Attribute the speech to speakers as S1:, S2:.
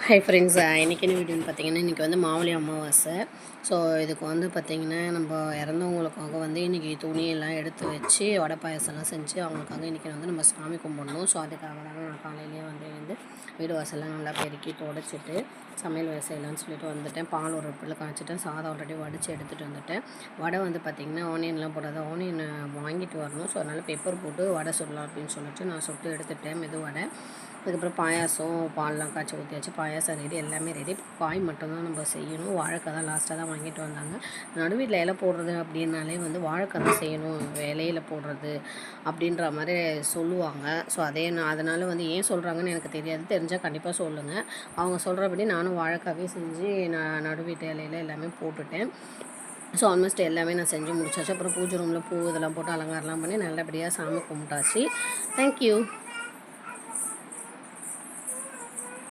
S1: Hi friends, இன்றைக்கி என்ன வீடியோன்னு பார்த்தீங்கன்னா, இன்றைக்கி வந்து மாவழி அமாவாசை. ஸோ இதுக்கு வந்து பார்த்திங்கன்னா, நம்ம இறந்தவங்களுக்காக வந்து இன்றைக்கி துணியெல்லாம் எடுத்து வச்சு வடை பாயசம்லாம் செஞ்சு அவங்களுக்காக இன்றைக்கி வந்து நம்ம சாமி கும்பிடணும். ஸோ அதுக்காக தாங்க நான் காலையிலேயே வந்து வீடு வாசல்லாம் நல்லா பெருக்கி துடைச்சிட்டு சமையல் வேலை செய்யலாம்னு சொல்லிட்டு வந்துட்டேன். பால் ஒரு அடுப்பில் காய்ச்சிட்டேன், சாதம் ஆல்ரெடி வடித்து எடுத்துகிட்டு வந்துட்டேன். வடை வந்து பார்த்திங்கன்னா ஆனியன்லாம் போடாத ஆனியனை வாங்கிட்டு வரணும். ஸோ அதனால் பெப்பர் போட்டு வடை சுடலாம் அப்படின்னு சொல்லிட்டு நான் சுட்டு எடுத்துட்டேன் மெது வடை. அதுக்கப்புறம் பாயாசம் பால்லாம் காய்ச்சி ஊற்றியாச்சு, பாயாசம் ரெடி, எல்லாமே ரெடி. காய் மட்டும்தான் நம்ம செய்யணும். வாழைக்காய் தான் லாஸ்ட்டாக தான் வாங்கிட்டு வந்தாங்க. நடுவீட்டில் இலை போடுறது அப்படின்னாலே வந்து வாழைக்காய் தான் செய்யணும், இலையில போடுறது அப்படின்ற மாதிரி சொல்லுவாங்க. ஸோ அதனால் வந்து ஏன் சொல்கிறாங்கன்னு எனக்கு தெரியாது, தெரிஞ்சால் கண்டிப்பாக சொல்லுங்கள். அவங்க சொல்கிறபடி நானும் வாழைக்காவே செஞ்சு நான் நடுவீட்டு இலையில எல்லாமே போட்டுட்டேன். ஸோ ஆல்மோஸ்ட் எல்லாமே நான் செஞ்சு முடிச்சாச்சு. அப்புறம் பூஜை ரூமில் பூ இதெல்லாம் போட்டு அலங்காரம்லாம் பண்ணி நல்லபடியாக சாமி கும்பிட்டாச்சு. தேங்க்யூ.